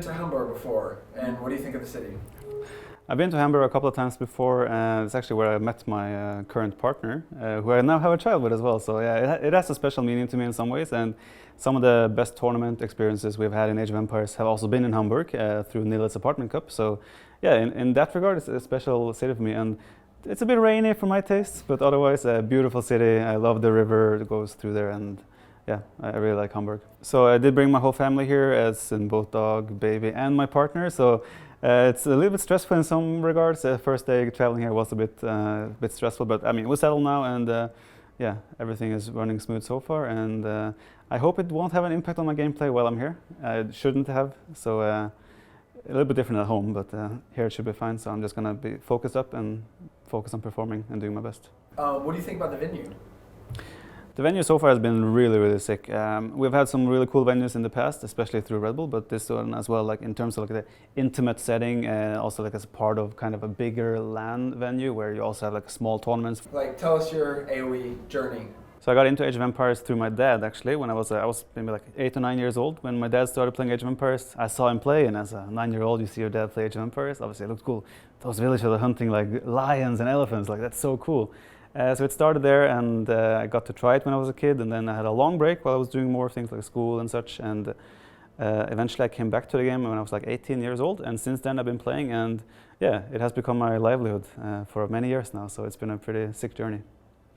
been to Hamburg before, and what do you think of the city? I've been to Hamburg a couple of times before, and it's actually where I met my current partner, who I now have a child with as well. So yeah, it has a special meaning to me in some ways, and some of the best tournament experiences we've had in Age of Empires have also been in Hamburg through Nilet's Apartment Cup. So yeah, in that regard, it's a special city for me, and it's a bit rainy for my tastes, but otherwise a beautiful city. I love the river that goes through there, and yeah, I really like Hamburg. So I did bring my whole family here, as in both dog, baby, and my partner. So it's a little bit stressful in some regards. The first day traveling here was a bit stressful, but I mean, we're settled now, and yeah, everything is running smooth so far. And I hope it won't have an impact on my gameplay while I'm here. It shouldn't have. So a little bit different at home, but here it should be fine. So I'm just gonna be focused up and focus on performing and doing my best. What do you think about the venue? The venue so far has been really, really sick. We've had some really cool venues in the past, especially through Red Bull, but this one as well, like in terms of like the intimate setting, also like as part of kind of a bigger LAN venue where you also have like small tournaments. Like, tell us your AoE journey. So I got into Age of Empires through my dad, actually, when I was maybe like 8 or 9 years old. When my dad started playing Age of Empires, I saw him play, and as a 9-year-old, you see your dad play Age of Empires. Obviously, it looked cool. Those villagers are hunting like lions and elephants, like that's so cool. So it started there, and I got to try it when I was a kid, and then I had a long break while I was doing more things like school and such, and eventually I came back to the game when I was like 18 years old, and since then I've been playing, and yeah, it has become my livelihood for many years now, so it's been a pretty sick journey.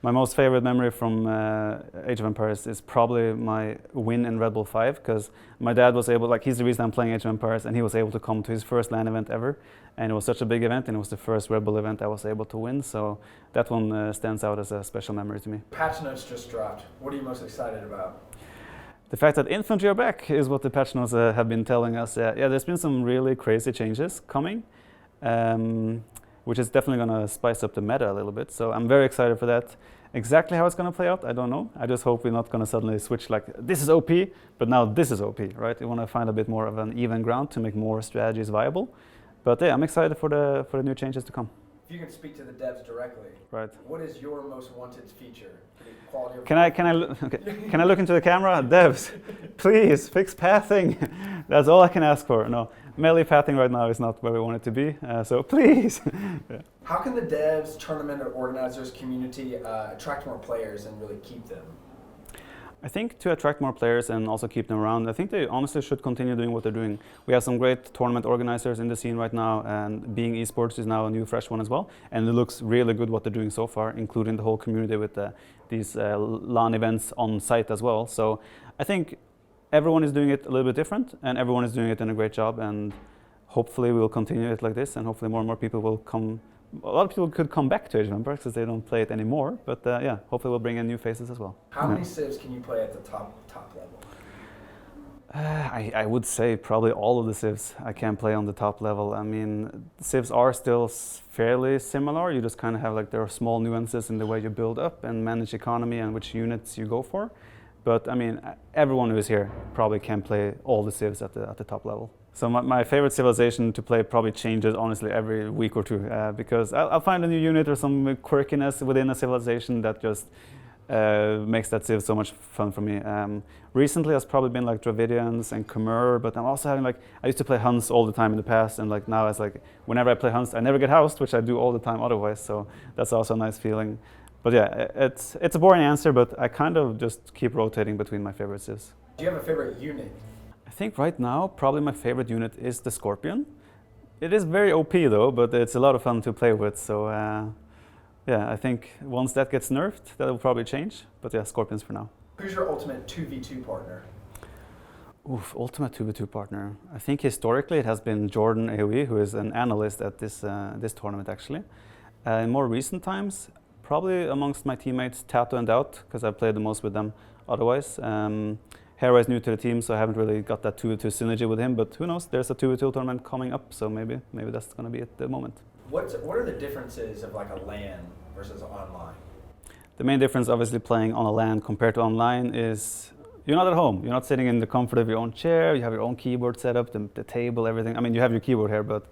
My most favorite memory from Age of Empires is probably my win in Red Bull 5, because my dad was able, like he's the reason I'm playing Age of Empires, and he was able to come to his first LAN event ever, and it was such a big event, and it was the first Red Bull event I was able to win, so that one stands out as a special memory to me. Patch notes just dropped. What are you most excited about? The fact that infantry are back is what the patch notes have been telling us. Yeah, there's been some really crazy changes coming, which is definitely going to spice up the meta a little bit. So I'm very excited for that. Exactly how it's going to play out, I don't know. I just hope we're not going to suddenly switch like, this is OP, but now this is OP, right? We want to find a bit more of an even ground to make more strategies viable. But yeah, I'm excited for the new changes to come. If you can speak to the devs directly, right? What is your most wanted feature? Quality of can I look into the camera? Devs, please fix pathing. That's all I can ask for. No, melee pathing right now is not where we want it to be. So please. Yeah. How can the devs, tournament or organizers, community attract more players and really keep them? I think to attract more players and also keep them around, I think they honestly should continue doing what they're doing. We have some great tournament organizers in the scene right now, and being esports is now a new fresh one as well. And it looks really good what they're doing so far, including the whole community with these LAN events on site as well. So I think everyone is doing it a little bit different, and everyone is doing it in a great job. And hopefully we'll continue it like this, and hopefully more and more people will come. A lot of people could come back to Age of Empires because they don't play it anymore, but yeah, hopefully we'll bring in new faces as well. How many civs can you play at the top level? I would say probably all of the civs I can play on the top level. I mean, civs are still fairly similar. You just kind of have like, there are small nuances in the way you build up and manage economy and which units you go for. But I mean, everyone who is here probably can play all the civs at the top level. So my favorite civilization to play probably changes honestly every week or two, because I'll find a new unit or some quirkiness within a civilization that just makes that civ so much fun for me. Recently it's probably been like Dravidians and Khmer, but I'm also having like, I used to play Huns all the time in the past, and like now it's like, whenever I play Huns I never get housed, which I do all the time otherwise, so that's also a nice feeling. But yeah, it's a boring answer, but I kind of just keep rotating between my favorite civs. Do you have a favorite unit? I think right now, probably my favorite unit is the Scorpion. It is very OP though, but it's a lot of fun to play with, so yeah, I think once that gets nerfed, that will probably change, but yeah, Scorpions for now. Who's your ultimate 2v2 partner? Oof, ultimate 2v2 partner. I think historically it has been Jordan AoE, who is an analyst at this tournament actually. In more recent times, probably amongst my teammates, Tato and Doubt, because I played the most with them otherwise. Hera is new to the team, so I haven't really got that 2v2 synergy with him, but who knows, there's a 2v2 tournament coming up, so maybe that's going to be at the moment. What are the differences of like a LAN versus online? The main difference, obviously, playing on a LAN compared to online is you're not at home. You're not sitting in the comfort of your own chair, you have your own keyboard set up, the table, everything. I mean, you have your keyboard here, but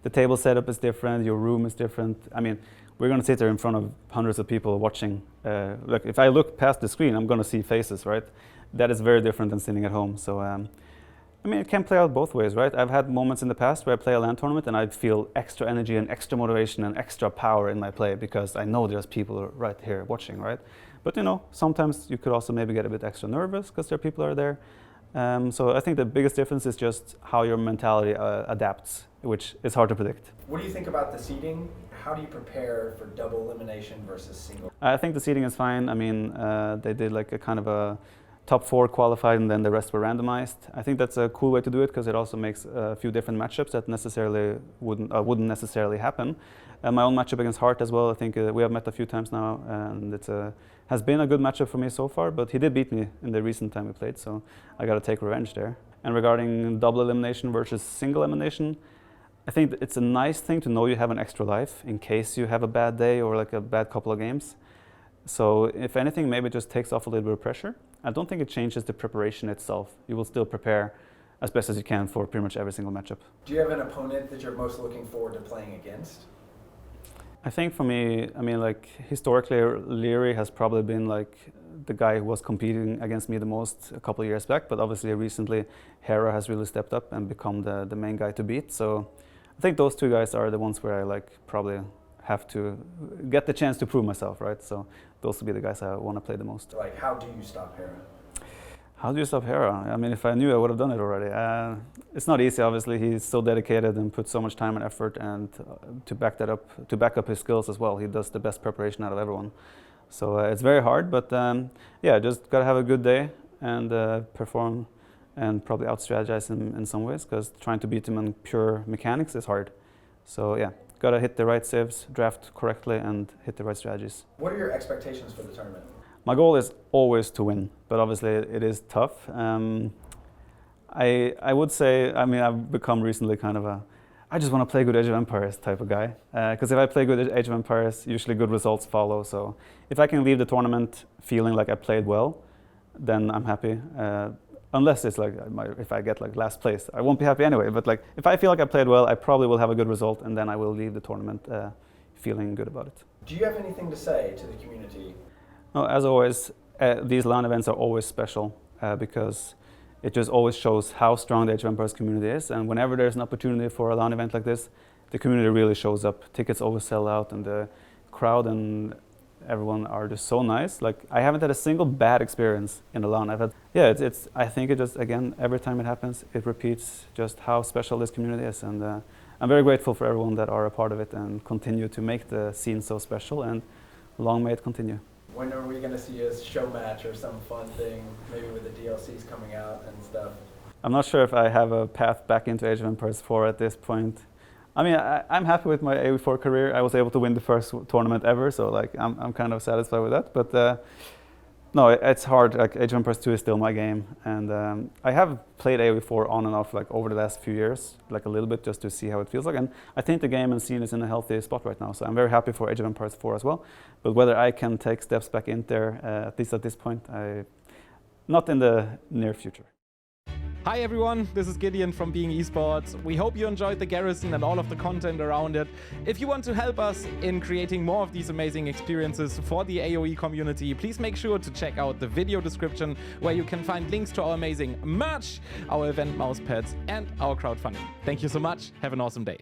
the table setup is different, your room is different. I mean, we're going to sit there in front of hundreds of people watching. Like, if I look past the screen, I'm going to see faces, right? That is very different than sitting at home. So I mean, it can play out both ways, right? I've had moments in the past where I play a LAN tournament and I feel extra energy and extra motivation and extra power in my play because I know there's people right here watching, right? But you know, sometimes you could also maybe get a bit extra nervous because there are people are there. So I think the biggest difference is just how your mentality adapts, which is hard to predict. What do you think about the seeding? How do you prepare for double elimination versus single? I think the seeding is fine. I mean, they did like a kind of a top 4 qualified and then the rest were randomized. I think that's a cool way to do it because it also makes a few different matchups that necessarily wouldn't necessarily happen. My own matchup against Hart as well, I think we have met a few times now and it has been a good matchup for me so far, but he did beat me in the recent time we played, so I got to take revenge there. And regarding double elimination versus single elimination, I think it's a nice thing to know you have an extra life in case you have a bad day or like a bad couple of games. So if anything, maybe it just takes off a little bit of pressure. I don't think it changes the preparation itself. You will still prepare as best as you can for pretty much every single matchup. Do you have an opponent that you're most looking forward to playing against? I think for me, I mean, like historically, Leary has probably been like the guy who was competing against me the most a couple of years back. But obviously, recently, Hera has really stepped up and become the main guy to beat. So I think those two guys are the ones where I like probably have to get the chance to prove myself, right? So those would be the guys I want to play the most. Like, how do you stop Hera? How do you stop Hera? I mean, if I knew, I would have done it already. It's not easy, obviously. He's so dedicated and puts so much time and effort, and to back up his skills as well. He does the best preparation out of everyone. So it's very hard, but yeah, just gotta have a good day and perform and probably out-strategize him in some ways, because trying to beat him in pure mechanics is hard. So yeah, gotta hit the right civs, draft correctly, and hit the right strategies. What are your expectations for the tournament? My goal is always to win, but obviously it is tough. I would say, I mean, I've become recently kind of I just want to play good Age of Empires type of guy. Because if I play good Age of Empires, usually good results follow. So if I can leave the tournament feeling like I played well, then I'm happy. Unless it's like, if I get like last place, I won't be happy anyway. But like, if I feel like I played well, I probably will have a good result, and then I will leave the tournament feeling good about it. Do you have anything to say to the community? No, as always, these LAN events are always special because it just always shows how strong the Age of Empires community is. And whenever there's an opportunity for a LAN event like this, the community really shows up. Tickets always sell out, and the crowd and everyone are just so nice. Like, I haven't had a single bad experience in a LAN. I think it just, again, every time it happens, it repeats just how special this community is. And I'm very grateful for everyone that are a part of it and continue to make the scene so special, and long may it continue. When are we going to see a show match or some fun thing, maybe with the DLCs coming out and stuff? I'm not sure if I have a path back into Age of Empires 4 at this point. I mean, I'm happy with my AoE 4 career. I was able to win the first tournament ever, so like I'm kind of satisfied with that. But no, it's hard. Like, Age of Empires 2 is still my game, and I have played AoE 4 on and off like over the last few years, like a little bit, just to see how it feels like. And I think the game and scene is in a healthy spot right now, so I'm very happy for Age of Empires 4 as well. But whether I can take steps back in there, at least at this point, not in the near future. Hi everyone, this is Gideon from Being Esports. We hope you enjoyed the Garrison and all of the content around it. If you want to help us in creating more of these amazing experiences for the AoE community, please make sure to check out the video description, where you can find links to our amazing merch, our event mousepads, and our crowdfunding. Thank you so much. Have an awesome day.